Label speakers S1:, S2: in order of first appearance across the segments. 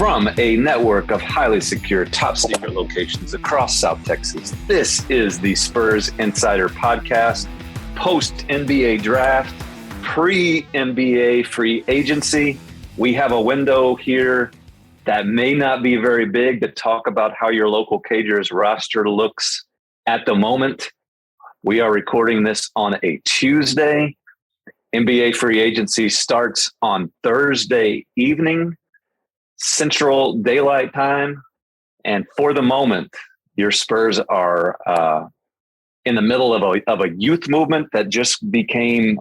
S1: From a network of highly secure top secret locations across South Texas, this is the Spurs Insider Podcast, post-NBA draft, pre-NBA free agency. We have a window here that may not be very big to talk about how your local Cagers roster looks at the moment. We are recording this on a Tuesday. NBA free agency starts on Thursday evening, Central Daylight Time. And for the moment, your Spurs are in the middle of a youth movement that just became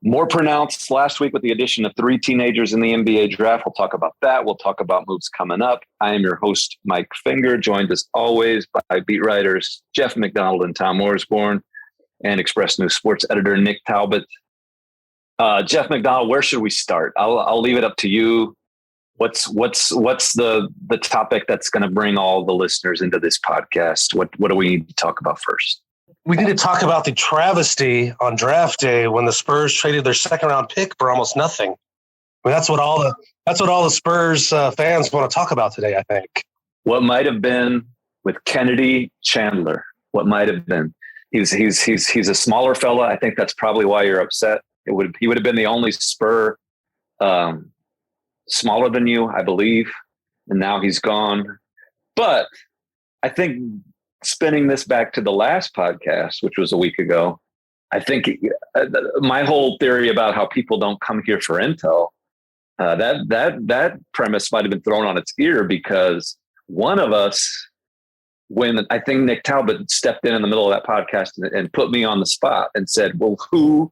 S1: more pronounced last week with the addition of 3 teenagers in the NBA draft. We'll talk about that. We'll talk about moves coming up. I am your host, Mike Finger, joined as always by beat writers Jeff McDonald and Tom Orsborn, and Express News sports editor Nick Talbot. Jeff McDonald, where should we start? I'll leave it up to you. What's the topic that's going to bring all the listeners into this podcast? What do we need to talk about first?
S2: We need to talk about the travesty on draft day when the Spurs traded their second round pick for almost nothing. I mean, that's what all the Spurs fans want to talk about today, I think.
S1: What might have been with Kennedy Chandler? What might have been? He's a smaller fella. I think that's probably why you're upset. He would have been the only Spur smaller than you, I believe, and now he's gone. But I think, spinning this back to the last podcast, which was a week ago, I think my whole theory about how people don't come here for intel, that premise might have been thrown on its ear, because one of us, when I think Nick Talbot stepped in the middle of that podcast and put me on the spot and said, well, who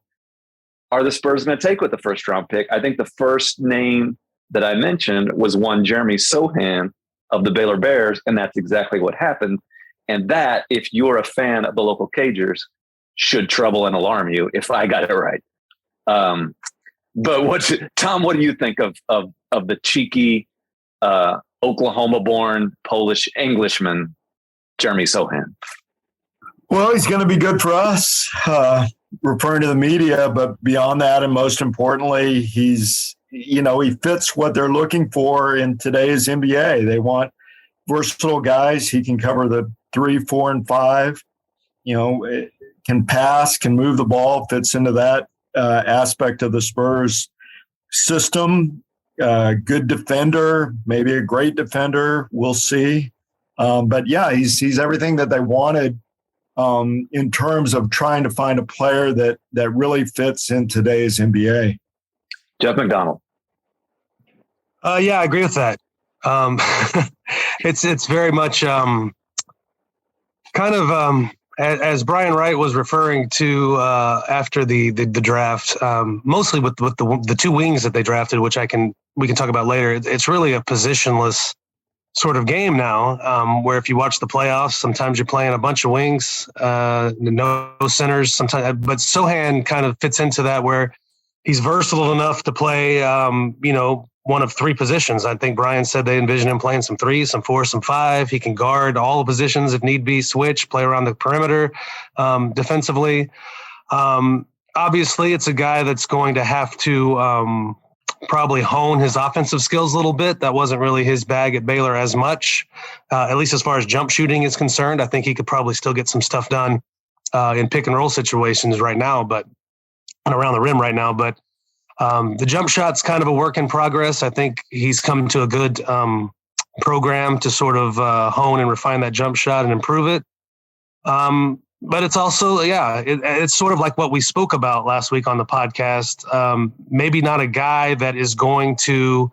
S1: are the Spurs going to take with the first round pick? I think the first name that I mentioned was one Jeremy Sohan of the Baylor Bears, and that's exactly what happened. And that, if you're a fan of the local Cagers, should trouble and alarm you if I got it right. But Tom, what do you think of the cheeky Oklahoma-born Polish Englishman, Jeremy Sohan?
S3: Well, he's going to be good for us, referring to the media. But beyond that, and most importantly, he fits what they're looking for in today's NBA. They want versatile guys. He can cover the 3, 4, and 5. Can pass, can move the ball, fits into that aspect of the Spurs system. Good defender, maybe a great defender. We'll see. But yeah, he's everything that they wanted in terms of trying to find a player that really fits in today's NBA.
S1: Jeff McDonald.
S2: Yeah, I agree with that. It's very much as Brian Wright was referring to after the draft, mostly with the 2 wings that they drafted, which we can talk about later. It's really a positionless sort of game now, where if you watch the playoffs, sometimes you're playing a bunch of wings, no centers sometimes, but Sohan kind of fits into that, where he's versatile enough to play, one of 3 positions. I think Brian said they envision him playing some 3, some 4, some 5. He can guard all the positions if need be, switch, play around the perimeter defensively. Obviously, it's a guy that's going to have to probably hone his offensive skills a little bit. That wasn't really his bag at Baylor as much, at least as far as jump shooting is concerned. I think he could probably still get some stuff done in pick and roll situations right now, and around the rim right now. But the jump shot's kind of a work in progress. I think he's come to a good program to sort of hone and refine that jump shot and improve it. But it's also, it's sort of like what we spoke about last week on the podcast. Maybe not a guy that is going to,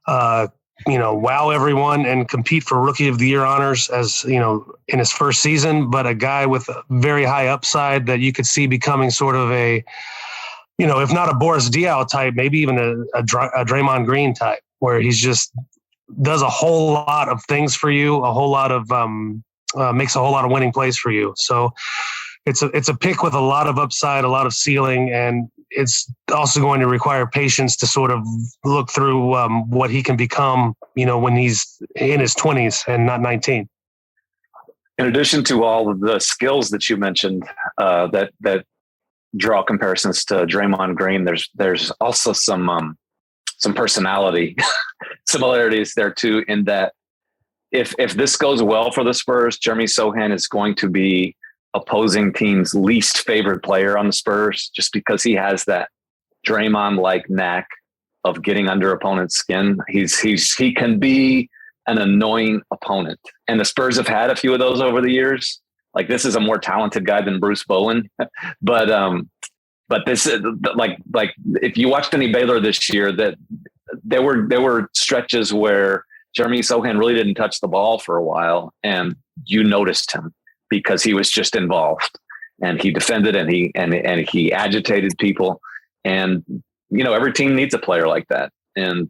S2: wow everyone and compete for Rookie of the Year honors in his first season, but a guy with a very high upside that you could see becoming sort of a, if not a Boris Diaw type, maybe even a Draymond Green type, where he's just does a whole lot of things for you, a whole lot of makes a whole lot of winning plays for you. So it's a pick with a lot of upside, a lot of ceiling, and it's also going to require patience to sort of look through what he can become, when he's in his 20s and not 19.
S1: In addition to all of the skills that you mentioned that draw comparisons to Draymond Green, there's also some personality similarities there too, in that if this goes well for the Spurs, Jeremy Sohan is going to be opposing teams' least favorite player on the Spurs, just because he has that Draymond-like knack of getting under opponent's skin. He can be an annoying opponent, and the Spurs have had a few of those over the years. Like, this is a more talented guy than Bruce Bowen, but this is like if you watched any Baylor this year, that there were stretches where Jeremy Sohan really didn't touch the ball for a while, and you noticed him because he was just involved, and he defended, and he agitated people. And, every team needs a player like that. And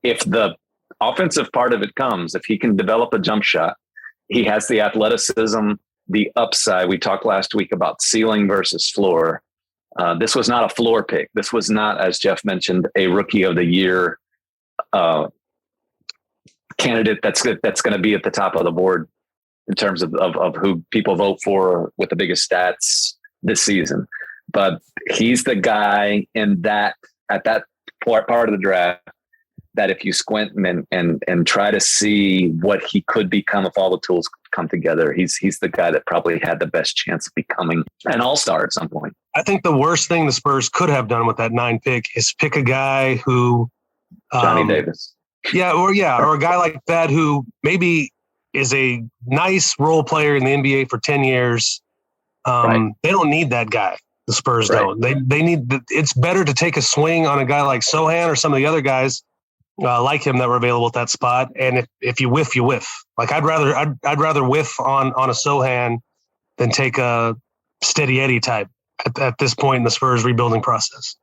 S1: if the offensive part of it comes, if he can develop a jump shot, he has the athleticism, the upside. We talked last week about ceiling versus floor. This was not a floor pick. This was not, as Jeff mentioned, a rookie of the year candidate that's going to be at the top of the board in terms of who people vote for with the biggest stats this season. But he's the guy at that part of the draft that if you squint and try to see what he could become if all the tools come together, he's the guy that probably had the best chance of becoming an all-star at some point.
S2: I think the worst thing the Spurs could have done with that 9 pick is pick a guy who
S1: Johnny Davis.
S2: Or a guy like that who maybe is a nice role player in the NBA for 10 years.
S1: Right.
S2: They don't need that guy. The Spurs don't. They need. It's better to take a swing on a guy like Sohan or some of the other guys like him that were available at that spot. And if you whiff, you whiff. Like I'd rather whiff on a Sohan than take a Steady Eddie type at this point in the Spurs rebuilding process.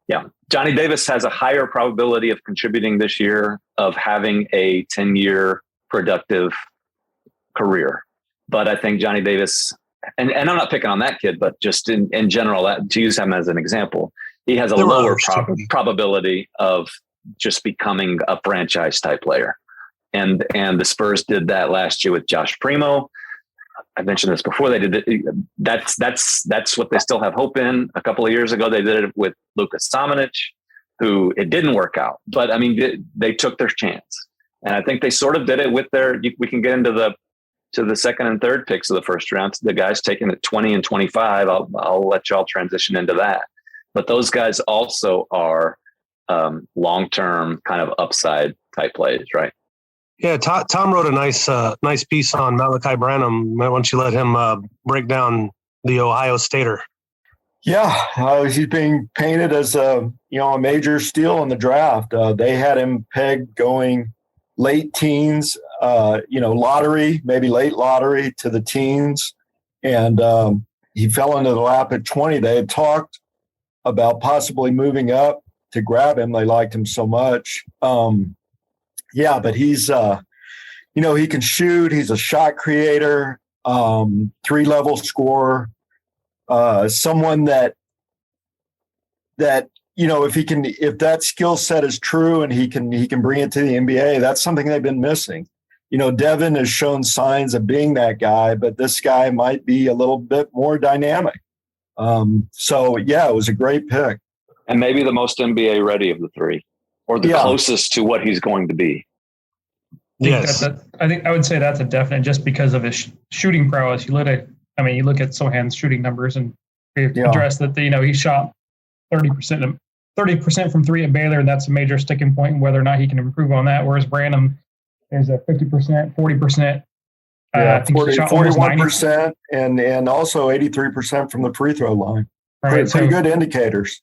S1: Yeah. Johnny Davis has a higher probability of contributing this year, of having a 10-year productive career. But I think Johnny Davis, and I'm not picking on that kid, but just in general, to use him as an example, he has a lower probability of just becoming a franchise type player. And the Spurs did that last year with Josh Primo. I mentioned this before. They did it. That's what they still have hope in. A couple of years ago, they did it with Lukas Samanic, who it didn't work out. But I mean, they took their chance, and I think they sort of did it with we can get into the second and third picks of the first round. The guys taking it 20 and 25. I'll let y'all transition into that. But those guys also are long-term kind of upside type plays, right?
S2: Yeah, Tom wrote a nice piece on Malachi Branham. Why don't you let him break down the Ohio Stater?
S3: Yeah, he's being painted as a major steal in the draft. They had him pegged going late teens, lottery, maybe late lottery to the teens, and he fell into the lap at 20. They had talked about possibly moving up to grab him. They liked him so much. Yeah, but he's, he can shoot. He's a shot creator, 3-level scorer, someone that if that skill set is true and he can bring it to the NBA, that's something they've been missing. Devin has shown signs of being that guy, but this guy might be a little bit more dynamic. So yeah, it was a great pick.
S1: And maybe the most NBA ready of the three, or the closest to what he's going to be.
S2: Yes.
S4: I think I would say that's a definite, just because of his shooting prowess. You look at Sohan's shooting numbers, and address that he shot 30% from three at Baylor, and that's a major sticking point, and whether or not he can improve on that. Whereas Branham is at 50%, 40%.
S3: 41%, and also 83% from the free throw line.
S4: Right,
S3: pretty good indicators.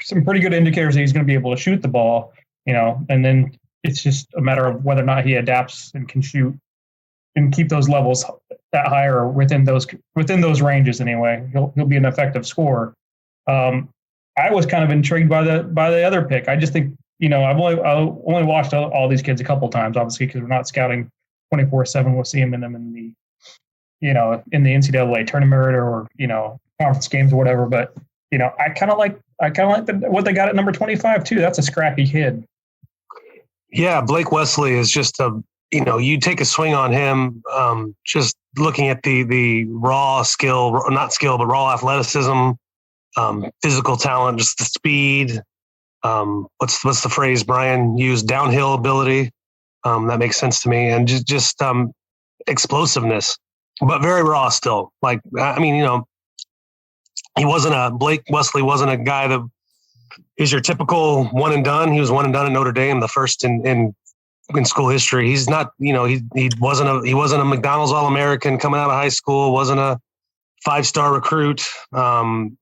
S4: Some pretty good indicators that he's going to be able to shoot the ball, and then it's just a matter of whether or not he adapts and can shoot and keep those levels that high, or within those ranges anyway. He'll be an effective scorer. I was kind of intrigued by the other pick. I just think, I've only watched all these kids a couple times, obviously, because we're not scouting 24/7. We'll see them in the in the NCAA tournament or conference games or whatever. But I kind of like what they got at number 25 too. That's a scrappy kid.
S2: Yeah, Blake Wesley is just you take a swing on him, just looking at the raw skill, not skill, but raw athleticism, physical talent, just the speed. what's the phrase Brian used? Downhill ability. That makes sense to me. And just explosiveness, but very raw still. Like, I mean, Blake Wesley wasn't a guy that is your typical one and done. He was one and done at Notre Dame, the first in school history. He's not, he wasn't a McDonald's All-American coming out of high school, wasn't a 5-star recruit. Didn't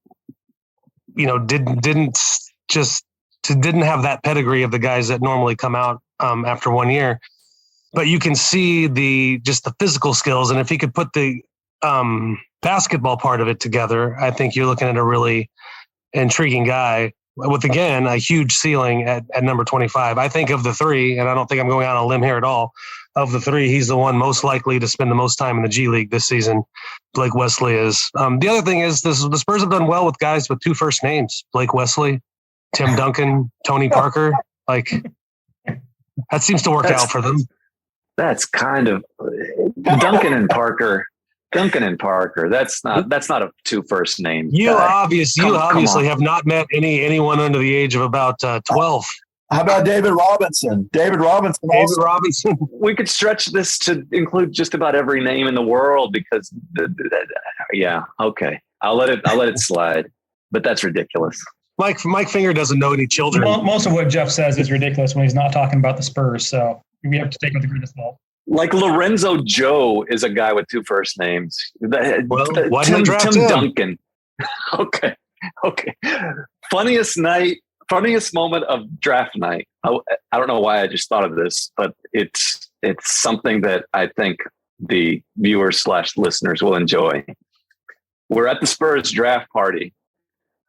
S2: have that pedigree of the guys that normally come out after 1 year. But you can see the physical skills, and if he could put the basketball part of it together, I think you're looking at a really intriguing guy with, again, a huge ceiling at number 25. I think of the three, and I don't think I'm going out on a limb here at all, of the three, he's the one most likely to spend the most time in the G League this season. Blake Wesley is. The other thing is the Spurs have done well with guys with 2 first names, Blake Wesley, Tim Duncan, Tony Parker. Like, that seems to work out for them.
S1: That's kind of Duncan and Parker. That's not a 2 first name.
S2: You obviously have not met anyone under the age of about 12.
S3: How about David Robinson? David Robinson.
S1: We could stretch this to include just about every name in the world because, okay, I'll let it slide. But that's ridiculous.
S2: Mike Finger doesn't know any children.
S4: Most of what Jeff says is ridiculous when he's not talking about the Spurs. So we have to take it with a grain of salt.
S1: Like Lorenzo Joe is a guy with 2 first names. Tim Duncan. Okay. Funniest moment of draft night. I don't know why I just thought of this, but it's something that I think the viewers / listeners will enjoy. We're at the Spurs draft party.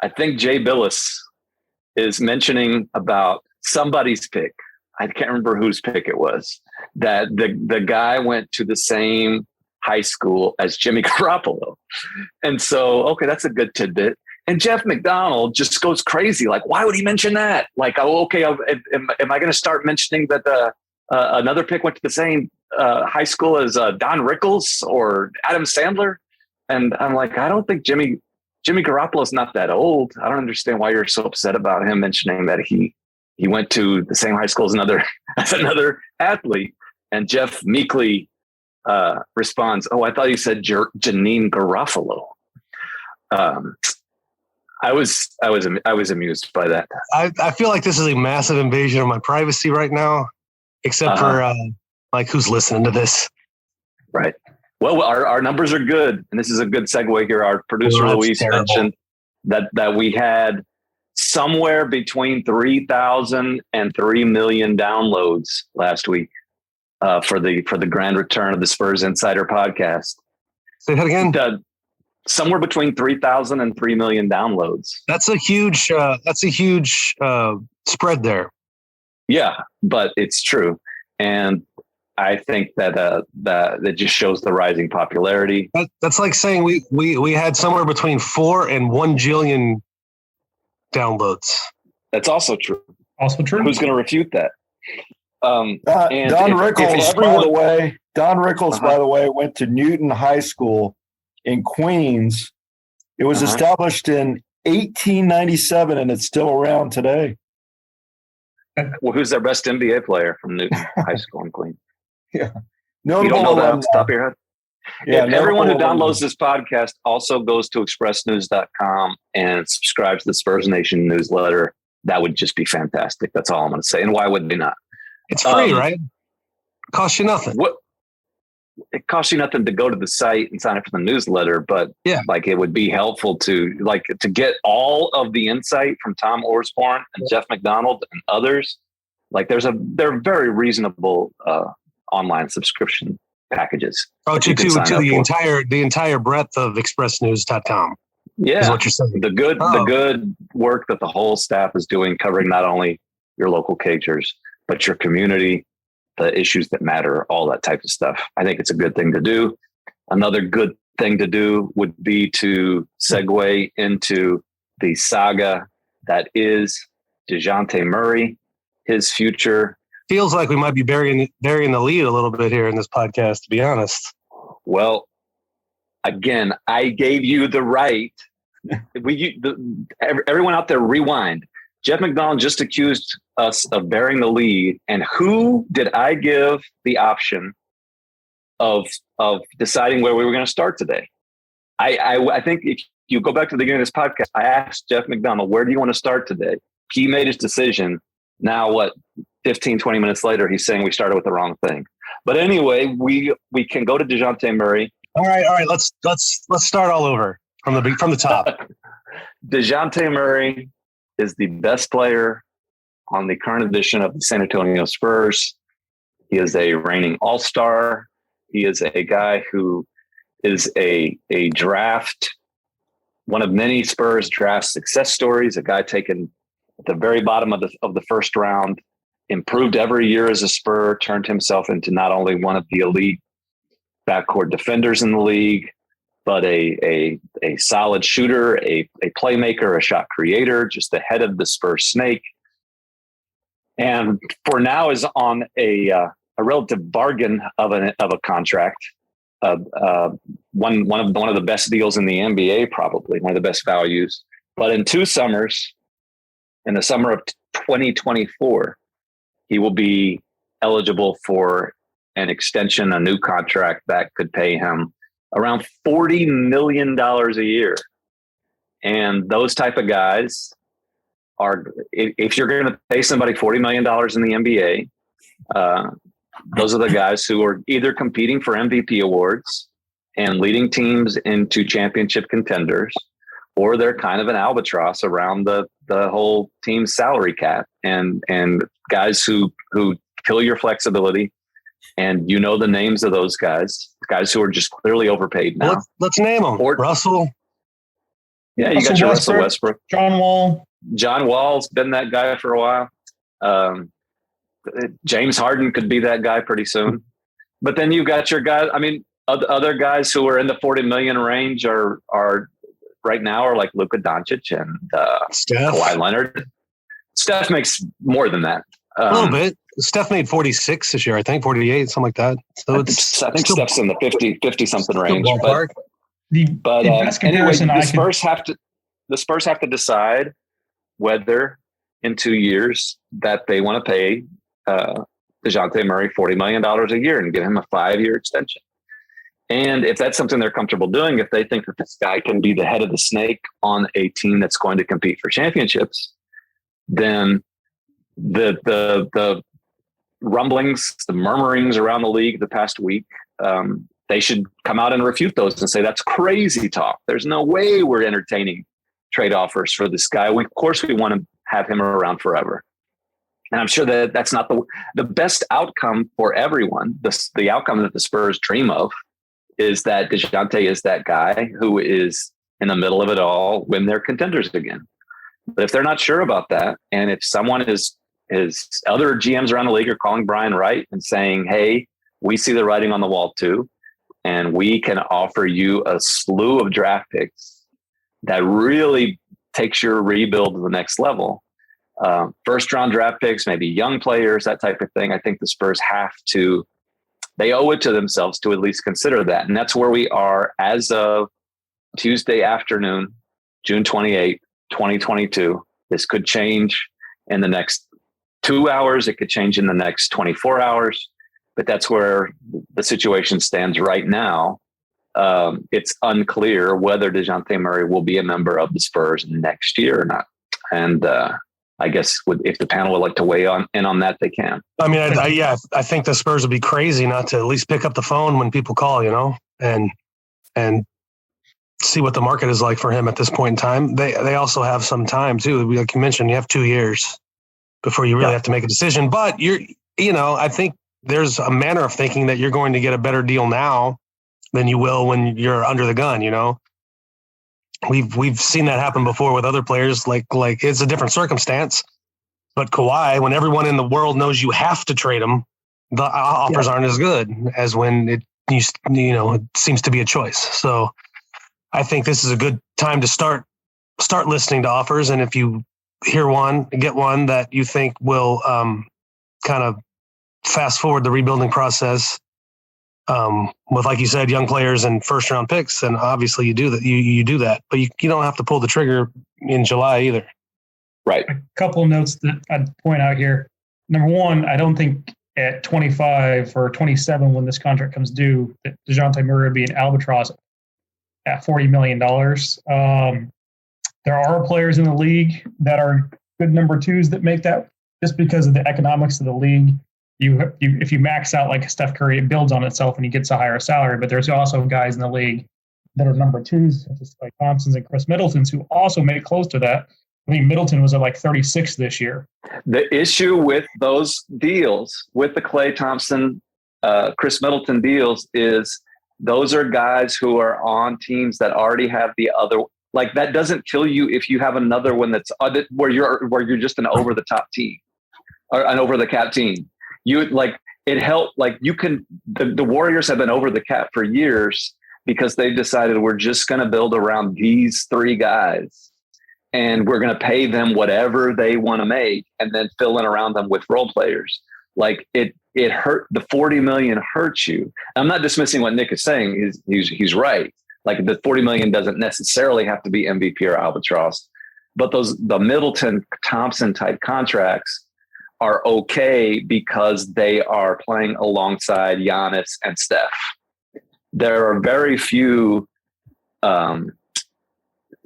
S1: I think Jay Billis is mentioning about somebody's pick. I can't remember whose pick it was, that the guy went to the same high school as Jimmy Garoppolo. And so, okay, that's a good tidbit. And Jeff McDonald just goes crazy. Like, why would he mention that? Like, am I going to start mentioning that another pick went to the same high school as Don Rickles or Adam Sandler? And I'm like, I don't think Jimmy Garoppolo's not that old. I don't understand why you're so upset about him mentioning that he went to the same high school as another athlete. And Jeff meekly responds, "Oh, I thought you said Janine Garofalo." I was amused by that.
S2: I feel like this is a massive invasion of my privacy right now, except for who's listening to this.
S1: Right. Well, our numbers are good, and this is a good segue here. Our producer Luis mentioned that we had somewhere between 3,000 and 3 million downloads last week for the grand return of the Spurs Insider podcast.
S2: Say that again.
S1: Somewhere between 3,000 and 3 million downloads. That's a huge
S2: spread there.
S1: Yeah, but it's true, and I think that just shows the rising popularity.
S2: That's like saying we had somewhere between 4 and 1 jillion downloads.
S1: That's also true.
S4: Also true.
S1: Who's going to refute that?
S3: Don Rickles, by the way, went to Newton High School in Queens. It was established in 1897, and it's still around today.
S1: Well, who's their best NBA player from Newton High School in Queens?
S3: Yeah.
S1: You don't know that off the top of your head?
S3: Yeah,
S1: everyone who downloads this podcast also goes to expressnews.com and subscribes to the Spurs Nation newsletter. That would just be fantastic. That's all I'm going to say. And why would they not?
S2: It's free, right? It costs you nothing.
S1: It costs you nothing to go to the site and sign up for the newsletter, but it would be helpful to get all of the insight from Tom Orsborn and Jeff McDonald and others. Like they're very reasonable online subscription packages.
S2: Oh, to the entire breadth of expressnews.com.
S1: Yeah,
S2: is what you're saying.
S1: The good work that the whole staff is doing, covering not only your local Cagers, but your community, the issues that matter, all that type of stuff. I think it's a good thing to do. Another good thing to do would be to segue into the saga that is Dejante Murray, his future.
S2: Feels like we might be burying the lead a little bit here in this podcast, to be honest.
S1: Well, again, I gave you the right. Everyone out there, rewind. Jeff McDonald just accused us of bearing the lead. And who did I give the option of deciding where we were going to start today? I think if you go back to the beginning of this podcast, I asked Jeff McDonald, where do you want to start today? He made his decision. Now, 15, 20 minutes later, he's saying we started with the wrong thing. But anyway, we can go to Dejante Murray.
S2: All right. Let's start all over from the top.
S1: Dejante Murray is the best player on the current edition of the San Antonio Spurs. He is a reigning all-star. He is a guy who is a draft, one of many Spurs draft success stories, a guy taken at the very bottom of the first round, improved every year as a Spur, turned himself into not only one of the elite backcourt defenders in the league, but a solid shooter, a playmaker, a shot creator, just the head of the Spurs snake. And for now is on a relative bargain of a contract. One of the best deals in the NBA, probably one of the best values. But in 2 summers, in the summer of 2024, he will be eligible for an extension, a new contract that could pay him around $40 million a year. And those type of guys are, if you're going to pay somebody $40 million in the NBA, those are the guys who are either competing for MVP awards and leading teams into championship contenders, or they're kind of an albatross around the whole team's salary cap, and guys who kill your flexibility. And you know the names of those guys who are just clearly overpaid now.
S2: Let's name them. Russell.
S1: Yeah, you got your Russell Westbrook.
S4: John Wall.
S1: John Wall's been that guy for a while. James Harden could be that guy pretty soon. But then you've got your guys. I mean, other guys who are in the 40 million range are right now are like Luka Doncic and Kawhi Leonard. Steph makes more than that.
S2: A little bit. Steph made 46 this year, I think, 48, something like that. So I
S1: think Steph's in the 50 something range. But anyway, the Spurs have to decide whether in 2 years that they want to pay Dejante Murray $40 million a year and give him a 5-year extension. And if that's something they're comfortable doing, if they think that this guy can be the head of the snake on a team that's going to compete for championships, then the rumblings, the murmurings around the league the past week, they should come out and refute those and say that's crazy talk. There's no way we're entertaining trade offers for this guy. Of course we want to have him around forever. And I'm sure that that's not the best outcome for everyone. The outcome that the Spurs dream of is that Dejante is that guy who is in the middle of it all when they're contenders again. But if they're not sure about that, and if someone is other GMs around the league are calling Brian Wright and saying, hey, we see the writing on the wall too, and we can offer you a slew of draft picks that really takes your rebuild to the next level. First round draft picks, maybe young players, that type of thing. I think the Spurs they owe it to themselves to at least consider that. And that's where we are as of Tuesday afternoon, June 28th, 2022. This could change in the next 2 hours. It could change in the next 24 hours, but that's where the situation stands right now. It's unclear whether Dejante Murray will be a member of the Spurs next year or not. And I guess if the panel would like to weigh in on that, they can.
S2: I mean, I think the Spurs would be crazy not to at least pick up the phone when people call, and see what the market is like for him at this point in time. They also have some time too. Like you mentioned, you have 2 years before you really have to make a decision. But I think there's a manner of thinking that you're going to get a better deal now than you will when you're under the gun. We've seen that happen before with other players. Like it's a different circumstance. But Kawhi, when everyone in the world knows you have to trade him, the offers aren't as good as when it seems to be a choice. So I think this is a good time to start listening to offers. And if you hear get one that you think will kind of fast forward the rebuilding process with, like you said, young players and first round picks, and obviously you do that. You do that, but you don't have to pull the trigger in July either.
S1: Right.
S4: A couple of notes that I'd point out here. Number one, I don't think at 25 or 27 when this contract comes due that Dejante Murray would be an albatross at $40 million. There are players in the league that are good number twos that make that just because of the economics of the league. If you max out like Steph Curry, it builds on itself and he gets a higher salary. But there's also guys in the league that are number twos, such as like Thompsons and Chris Middletons, who also make close to that. I mean, Middleton was at like 36 this year.
S1: The issue with those deals, with the Klay Thompson, Chris Middleton deals, is those are guys who are on teams that already have the other. Like, that doesn't kill you if you have another one that's where you're just an over the top team or an over the cap team. You like it helped. Like, you can. The Warriors have been over the cap for years because they've decided we're just going to build around these three guys. And we're going to pay them whatever they want to make and then fill in around them with role players. Like it hurt. The 40 million hurts you. I'm not dismissing what Nick is saying. He's right. Like, the 40 million doesn't necessarily have to be MVP or albatross, but the Middleton Thompson type contracts are okay because they are playing alongside Giannis and Steph. There are very few,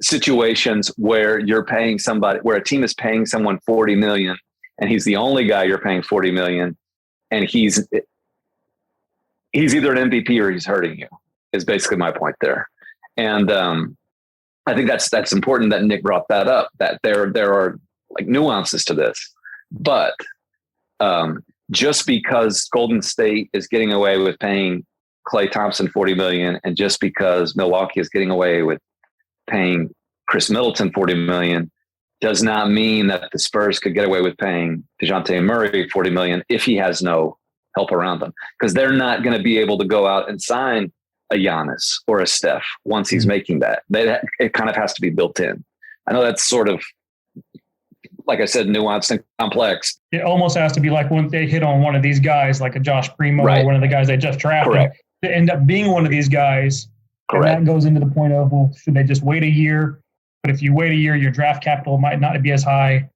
S1: situations where you're paying somebody, where a team is paying someone 40 million and he's the only guy you're paying 40 million and he's either an MVP or he's hurting you, is basically my point there. And I think that's important that Nick brought that up, that there are like nuances to this. But just because Golden State is getting away with paying Klay Thompson 40 million and just because Milwaukee is getting away with paying Chris Middleton 40 million does not mean that the Spurs could get away with paying Dejante Murray 40 million if he has no help around them, because they're not going to be able to go out and sign a Giannis or a Steph once he's making that. It kind of has to be built in. I know that's sort of, like I said, nuanced and complex.
S4: It almost has to be like when they hit on one of these guys, like a Josh Primo
S1: Right.
S4: or one of the guys they just drafted,
S1: Correct.
S4: to end up being one of these guys.
S1: Correct.
S4: And that goes into the point of, well, should they just wait a year? But if you wait a year, your draft capital might not be as high.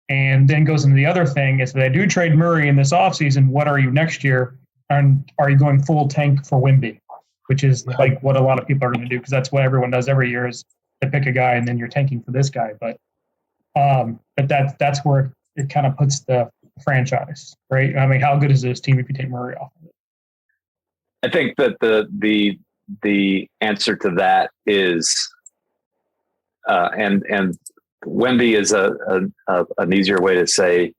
S4: And then goes into the other thing is that they do trade Murray in this offseason. What are you next year? And are you going full tank for Wemby? Which is like what a lot of people are going to do, because that's what everyone does every year is they pick a guy and then you're tanking for this guy. But that's where it kind of puts the franchise, right? I mean, how good is this team if you take Murray off of it?
S1: I think that the answer to that is, and Wemby is an easier way to say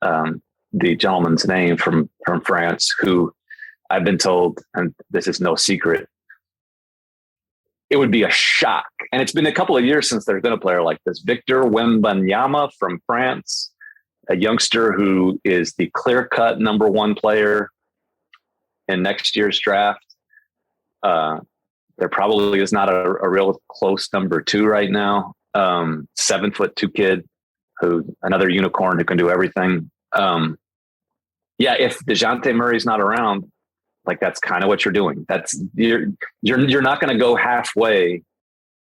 S1: the gentleman's name from France, who I've been told, and this is no secret, it would be a shock. And it's been a couple of years since there's been a player like this. Victor Wembanyama from France, a youngster who is the clear-cut number one player in next year's draft. There probably is not a real close number two right now. 7'2" kid, who another unicorn who can do everything. If Dejante Murray's not around, like, that's kind of what you're doing. That's you're not going to go halfway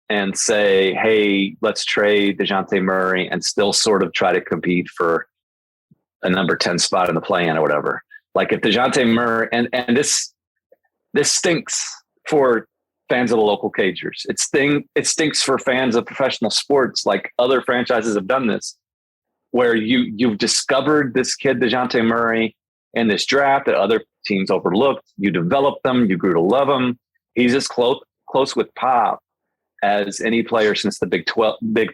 S1: and say, hey, let's trade Dejante Murray and still sort of try to compete for a number 10 spot in the play-in or whatever. Like, if Dejante Murray, and this stinks for fans of the local Cagers. It stinks for fans of professional sports. Like, other franchises have done this, where you've discovered this kid, Dejante Murray, in this draft that other teams overlooked. You developed them. You grew to love him. He's as close with Pop as any player since the Big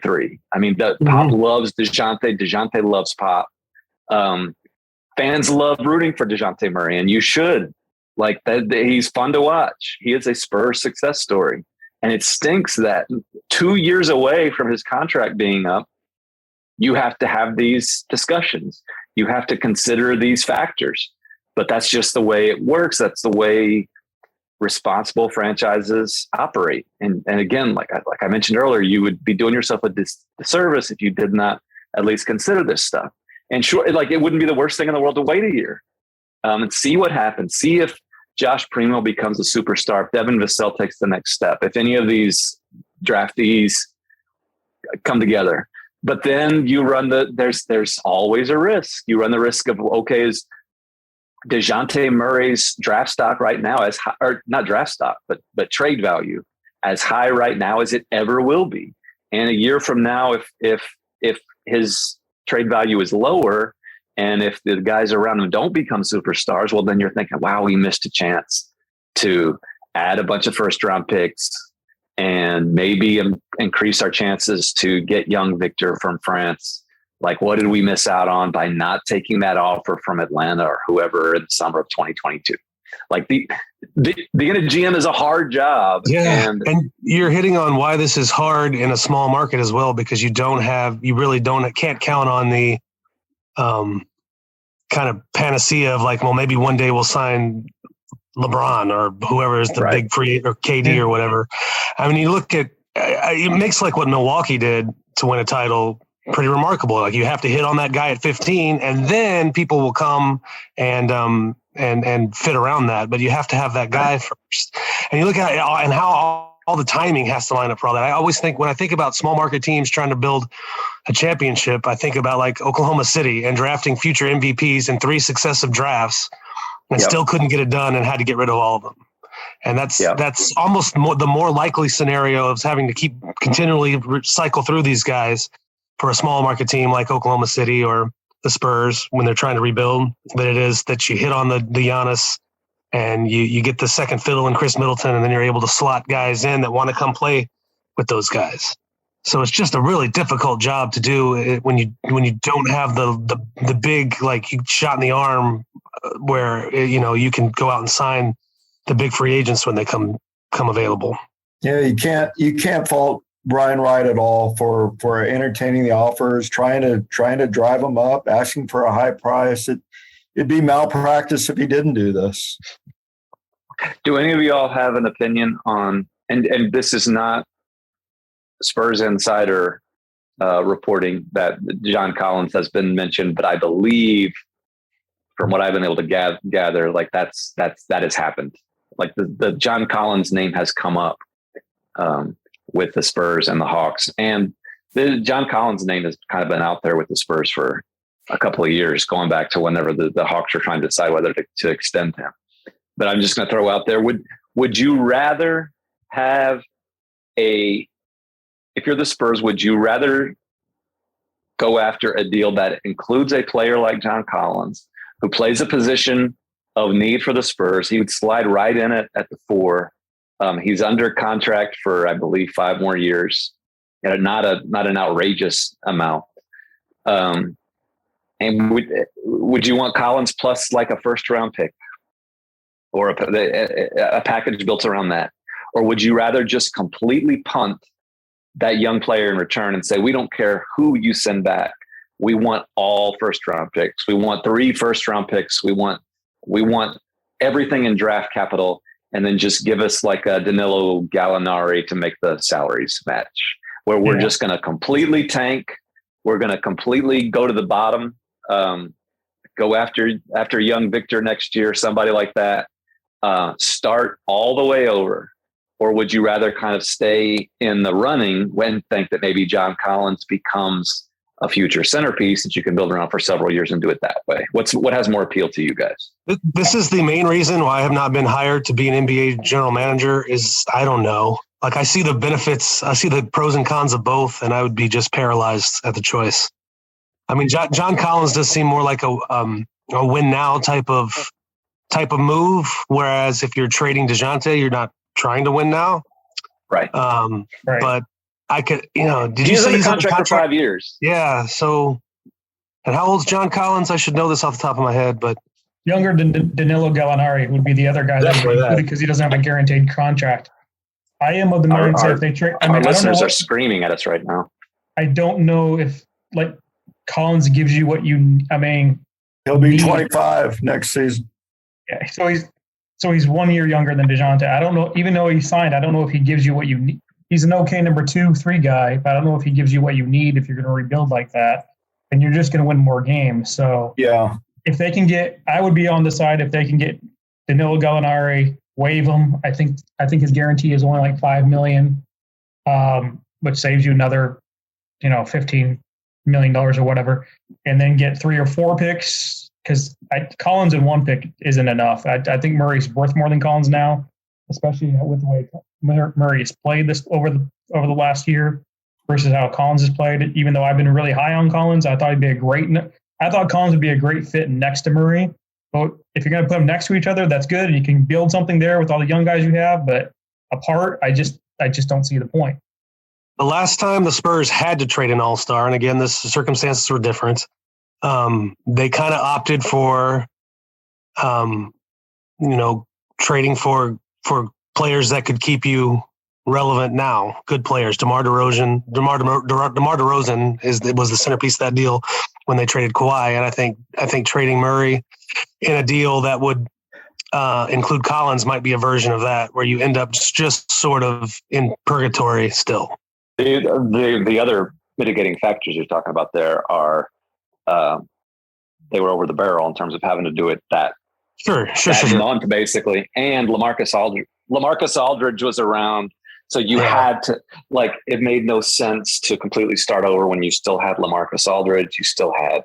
S1: Three. I mean, Pop loves Dejante. Dejante loves Pop. Fans love rooting for Dejante Murray, and you should. Like, that, he's fun to watch. He is a Spurs success story. And it stinks that 2 years away from his contract being up, you have to have these discussions. You have to consider these factors. But that's just the way it works. That's the way responsible franchises operate. And again, like I mentioned earlier, you would be doing yourself a disservice if you did not at least consider this stuff. And sure, like, it wouldn't be the worst thing in the world to wait a year and see what happens. See if Josh Primo becomes a superstar, if Devin Vassell takes the next step, if any of these draftees come together. But then you run there's always a risk. You run the risk of, okay, is Dejante Murray's draft stock right now as high, or not draft stock, but trade value as high right now as it ever will be. And a year from now, if his trade value is lower, and if the guys around him don't become superstars, well, then you're thinking, wow, we missed a chance to add a bunch of first round picks and maybe increase our chances to get young Victor from France. Like, what did we miss out on by not taking that offer from Atlanta or whoever in the summer of 2022? Like being a GM is a hard job.
S2: Yeah. And you're hitting on why this is hard in a small market as well, because can't count on the kind of panacea of like, well, maybe one day we'll sign LeBron or whoever is the big free, or KD or whatever. I mean, you look at, it makes like what Milwaukee did to win a title pretty remarkable. Like, you have to hit on that guy at 15 and then people will come and fit around that. But you have to have that guy first. And you look at it and how all the timing has to line up for all that. I always think, when I think about small market teams trying to build a championship, I think about like Oklahoma City and drafting future MVPs in 3 successive drafts and still couldn't get it done and had to get rid of all of them. And that's almost the more likely scenario of having to keep continually cycle through these guys for a small market team like Oklahoma City or the Spurs when they're trying to rebuild, than it is that you hit on the Giannis and you get the second fiddle in Chris Middleton, and then you're able to slot guys in that want to come play with those guys. So it's just a really difficult job to do when you don't have the big, like, shot in the arm where, you can go out and sign the big free agents when they come available.
S3: Yeah, you can't fault Brian Wright at all for entertaining the offers, trying to drive them up, asking for a high price. It'd be malpractice if he didn't do this.
S1: Do any of you all have an opinion on, and this is not Spurs Insider reporting that John Collins has been mentioned, but I believe from what I've been able to gather, like that has happened. Like the John Collins name has come up with the Spurs and the Hawks, and the John Collins name has kind of been out there with the Spurs for a couple of years, going back to whenever the Hawks were trying to decide whether to extend him. But I'm just going to throw out there, would you rather have if you're the Spurs, would you rather go after a deal that includes a player like John Collins, who plays a position of need for the Spurs? He would slide right in at the 4. He's under contract for, I believe, 5 more years, and not an outrageous amount. And would you want Collins plus like a first round pick or a package built around that? Or would you rather just completely punt that young player in return and say, we don't care who you send back. We want all first round picks. We want 3 first round picks. We want everything in draft capital, and then just give us like a Danilo Gallinari to make the salaries match, where we're just going to completely tank. We're going to completely go to the bottom, go after young Victor next year, somebody like that, start all the way over. Or would you rather kind of stay in the running when think that maybe John Collins becomes a future centerpiece that you can build around for several years and do it that way? What has more appeal to you guys?
S2: This is the main reason why I have not been hired to be an NBA general manager is I don't know. Like, I see the benefits, I see the pros and cons of both, and I would be just paralyzed at the choice. I mean, John Collins does seem more like a win now type of move, whereas if you're trading Dejante, you're not trying to win now.
S1: Right.
S2: Right. But I could, did
S1: he's
S2: you say
S1: he's under contract for 5 years?
S2: Yeah. So, and how old's John Collins? I should know this off the top of my head, but
S4: younger than Danilo Gallinari would be the other guy that because he doesn't have a guaranteed contract. I am of the mindset if they trade.
S1: Our listeners are screaming at us right now.
S4: I don't know if like Collins gives you what you. I mean,
S3: he'll be 25 next season.
S4: Yeah, so he's 1 year younger than Dejante. I don't know, even though he signed, I don't know if he gives you what you need. He's an okay number 2, 3 guy, but I don't know if he gives you what you need if you're going to rebuild like that, and you're just going to win more games. So
S3: yeah,
S4: if they can get, I would be on the side if they can get Danilo Gallinari, waive him. I think his guarantee is only like $5 million, which saves you another, 15 million or whatever, and then get 3 or 4 picks, because Collins in 1 pick isn't enough. I think Murray's worth more than Collins now, especially with the way Murray has played this over the last year versus how Collins has played. Even though I've been really high on Collins, I thought Collins would be a great fit next to Murray. But if you're going to put them next to each other, that's good, and you can build something there with all the young guys you have. But apart, I just don't see the point.
S2: The last time the Spurs had to trade an all-star, and again, the circumstances were different, they kind of opted for, trading for players that could keep you relevant now, good players. DeMar DeRozan was the centerpiece of that deal when they traded Kawhi, and I think trading Murray in a deal that would include Collins might be a version of that, where you end up just sort of in purgatory still.
S1: The other mitigating factors you're talking about there are they were over the barrel in terms of having to do it that month, basically. And LaMarcus Aldridge was around, so you had to, it made no sense to completely start over when you still had LaMarcus Aldridge. You still had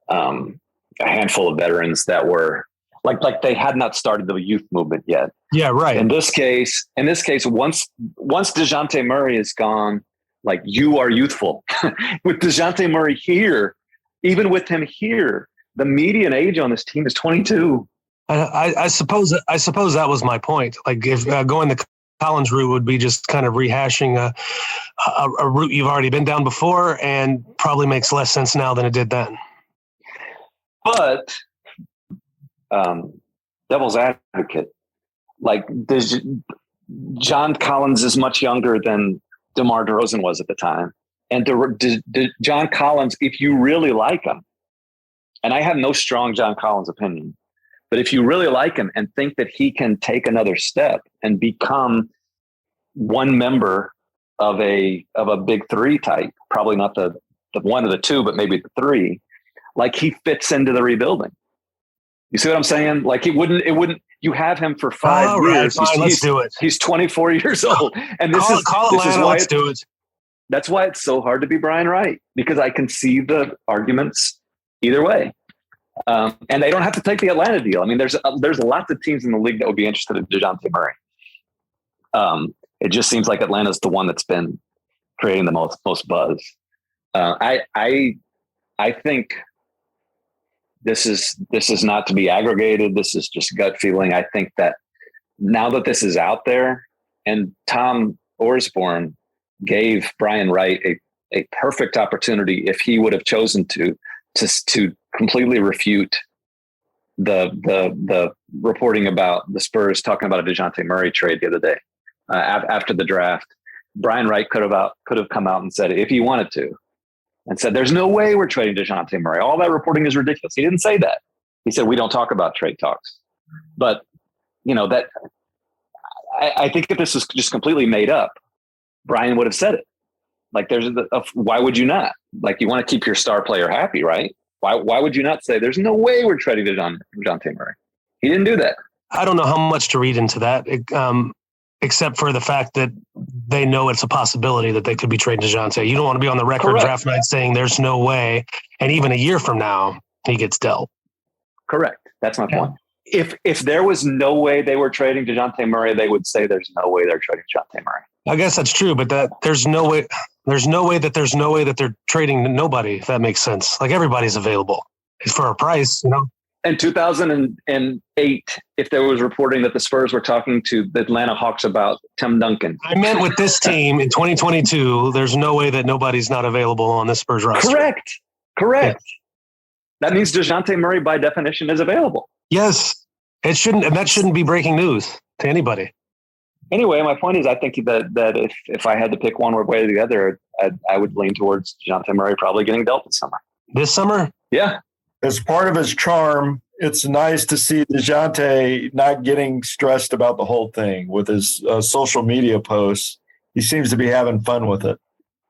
S1: a handful of veterans that were like they had not started the youth movement yet.
S2: Yeah, right.
S1: In this case, once Dejante Murray is gone, you are youthful. With Dejante Murray here, even with him here, the median age on this team is 22.
S2: I suppose that was my point. If going the Collins route would be just kind of rehashing a route you've already been down before, and probably makes less sense now than it did then.
S1: But devil's advocate, John Collins is much younger than DeMar DeRozan was at the time. And John Collins, if you really like him, and I have no strong John Collins opinion, but if you really like him and think that he can take another step and become one member of a big three type, probably not the one or the two, but maybe the three, he fits into the rebuilding. You see what I'm saying? It wouldn't, you have him for 5 years.
S2: Right, let's do it.
S1: He's 24 years old. And this is why
S2: let's do it.
S1: That's why it's so hard to be Brian Wright, because I can see the arguments either way. And they don't have to take the Atlanta deal. I mean, there's lots of teams in the league that would be interested in Dejante Murray. It just seems like Atlanta's the one that's been creating the most buzz. I think this is not to be aggregated. This is just gut feeling. I think that now that this is out there, and Tom Orsborn gave Brian Wright a perfect opportunity, if he would have chosen to completely refute the reporting about the Spurs talking about a Dejante Murray trade the other day after the draft. Brian Wright could have come out and said, if he wanted to, and said, there's no way we're trading Dejante Murray. All that reporting is ridiculous. He didn't say that. He said, we don't talk about trade talks. But, that I think if this was just completely made up, Brian would have said it. Why would you not? You want to keep your star player happy, right? Why would you not say, there's no way we're trading Dejante Murray? He didn't do that.
S2: I don't know how much to read into that, except for the fact that they know it's a possibility that they could be trading Dejante. You don't want to be on the record draft night saying there's no way, and even a year from now, he gets dealt. Correct.
S1: That's my point. If there was no way they were trading Dejante Murray, they would say there's no way they're trading Dejante Murray.
S2: I guess that's true, but that there's no way that they're trading nobody, if that makes sense. Everybody's available. It's for a price,
S1: In 2008, if there was reporting that the Spurs were talking to the Atlanta Hawks about Tim Duncan.
S2: I meant with this team in 2022, there's no way that nobody's not available on this Spurs roster.
S1: Correct. That means Dejante Murray, by definition, is available.
S2: Yes, that shouldn't be breaking news to anybody.
S1: Anyway, my point is, I think that if I had to pick one way or the other, I would lean towards Dejante Murray probably getting dealt this summer.
S2: This summer?
S1: Yeah.
S3: As part of his charm, it's nice to see Dejante not getting stressed about the whole thing with his social media posts. He seems to be having fun with it,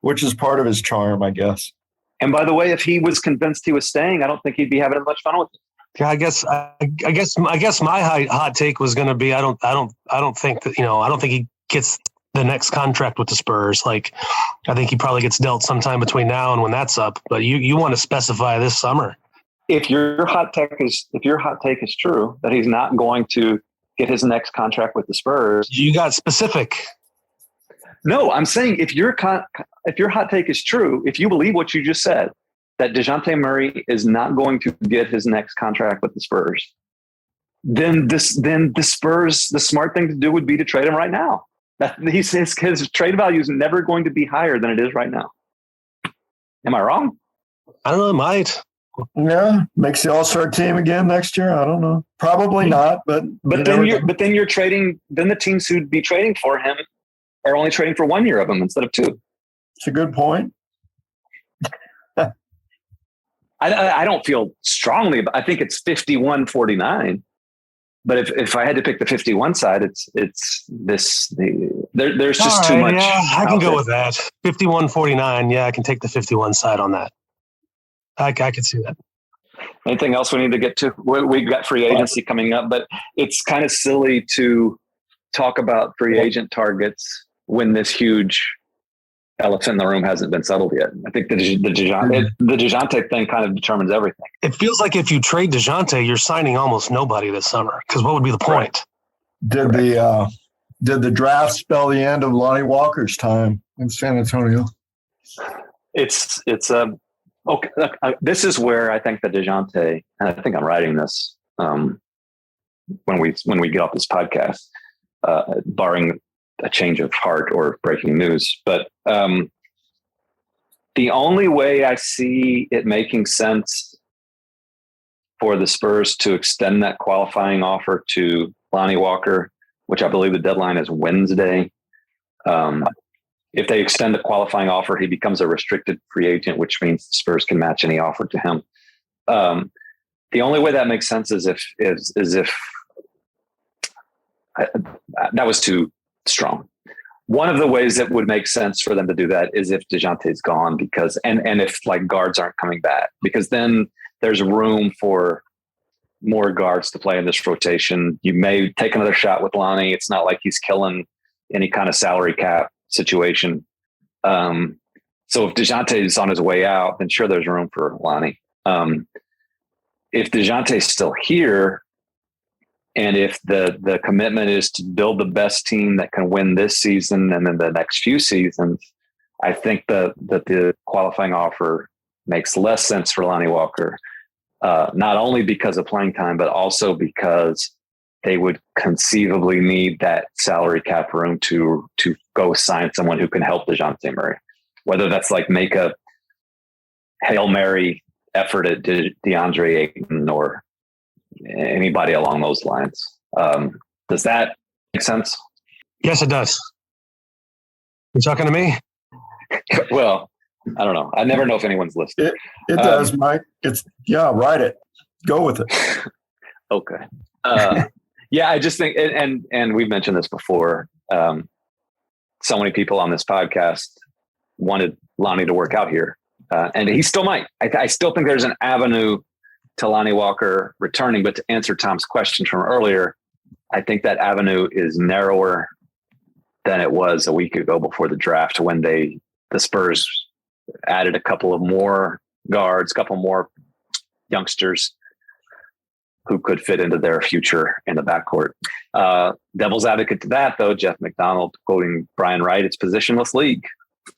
S3: which is part of his charm, I guess.
S1: And by the way, if he was convinced he was staying, I don't think he'd be having as much fun with it.
S2: Yeah, I guess my hot take was going to be I don't think that I don't think he gets the next contract with the Spurs. Like, I think he probably gets dealt sometime between now and when that's up. But you want to specify this summer.
S1: If your hot take is true that he's not going to get his next contract with the Spurs,
S2: You got specific.
S1: no, I'm saying if your hot take is true, if you believe what you just said, that Dejante Murray is not going to get his next contract with the Spurs, then the Spurs, the smart thing to do would be to trade him right now. His trade value is never going to be higher than it is right now. Am I wrong?
S2: I don't know. It might.
S3: Yeah, makes the All-Star team again next year. I don't know. Probably not, but
S1: then you're trading. Then the teams who'd be trading for him are only trading for 1 year of him instead of 2.
S3: It's a good point.
S1: I don't feel strongly, but I think it's 51-49. But if I had to pick the 51 side, there's just too much.
S2: Yeah, I can go with that. 51-49. Yeah, I can take the 51 side on that. I can see that.
S1: Anything else we need to get to? We've got free agency coming up, but it's kind of silly to talk about free agent targets when this huge elephant in the room hasn't been settled yet. I think the Dejante thing kind of determines everything.
S2: It feels like if you trade Dejante, you're signing almost nobody this summer. Because what would be the point?
S3: Did the draft spell the end of Lonnie Walker's time in San Antonio?
S1: It's okay. This is where I think the Dejante, and I think I'm writing this when we get off this podcast, barring a change of heart or breaking news. But the only way I see it making sense for the Spurs to extend that qualifying offer to Lonnie Walker, which I believe the deadline is Wednesday. If they extend the qualifying offer, he becomes a restricted free agent, which means the Spurs can match any offer to him. The only way that makes sense is if that was too strong. One of the ways that would make sense for them to do that is if Dejante's gone, because and if like guards aren't coming back, because then there's room for more guards to play in this rotation. You may take another shot with Lonnie. It's not like he's killing any kind of salary cap situation. So if Dejante is on his way out, then sure, there's room for Lonnie. If Dejante's still here, and if the commitment is to build the best team that can win this season and then the next few seasons, I think that the qualifying offer makes less sense for Lonnie Walker, not only because of playing time, but also because they would conceivably need that salary cap room to go sign someone who can help Dejante Murray, whether that's like make a Hail Mary effort at DeAndre Ayton or anybody along those lines. Does that make sense?
S2: Yes, it does. You talking to me?
S1: Well, I don't know. I never know if anyone's listening.
S3: It does, Mike. Write it. Go with it.
S1: Okay. Yeah, I just think, and we've mentioned this before. So many people on this podcast wanted Lonnie to work out here, and he still might. I still think there's an avenue to Lonnie Walker returning, but to answer Tom's question from earlier, I think that avenue is narrower than it was a week ago before the draft, when the Spurs added a couple of more guards, couple more youngsters who could fit into their future in the backcourt. Devil's advocate to that, though, Jeff McDonald quoting Brian Wright, it's positionless league.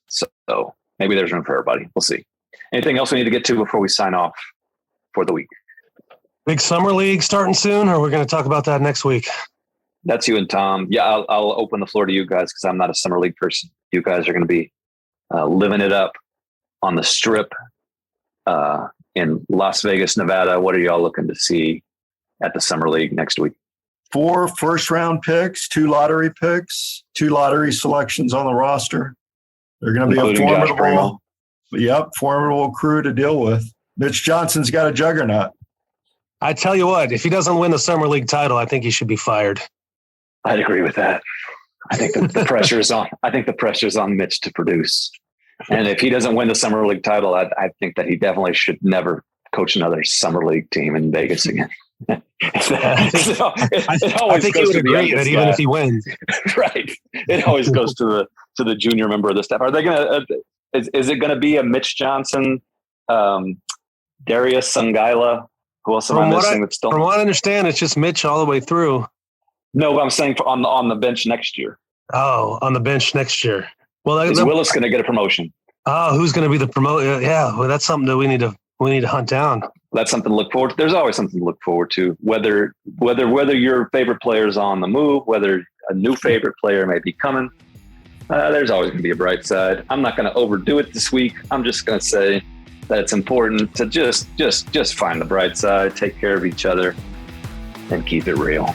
S1: So maybe there's room for everybody. We'll see. Anything else we need to get to before we sign off for the week?
S2: Big summer league starting soon, or we're going to talk about that next week?
S1: That's you and Tom. Yeah, I'll open the floor to you guys because I'm not a summer league person. You guys are going to be living it up on the Strip in Las Vegas, Nevada. What are y'all looking to see at the summer league next week?
S3: 4 first-round picks, 2 lottery picks, 2 lottery selections on the roster. They're going to be a formidable crew to deal with. Mitch Johnson's got a juggernaut.
S2: I tell you what, if he doesn't win the summer league title, I think he should be fired.
S1: I'd agree with that. I think the pressure is on. I think the pressure is on Mitch to produce. And if he doesn't win the summer league title, I think that he definitely should never coach another summer league team in Vegas again.
S2: I think he would agree that even if he wins.
S1: Right. It always goes to the junior member of the staff. Are they going to, is it going to be a Mitch Johnson, Darius Sangaila? Who else am I missing?
S2: From what I understand, it's just Mitch all the way through.
S1: No, but I'm saying on the bench next year.
S2: Oh, on the bench next year. Well,
S1: is Willis going to get a promotion?
S2: Oh, who's going to be the promoter? Yeah, well, that's something that we need to hunt down.
S1: That's something to look forward to. There's always something to look forward to. Whether your favorite player is on the move, whether a new favorite player may be coming, there's always going to be a bright side. I'm not going to overdo it this week. I'm just going to say that it's important to just find the bright side, take care of each other, and keep it real.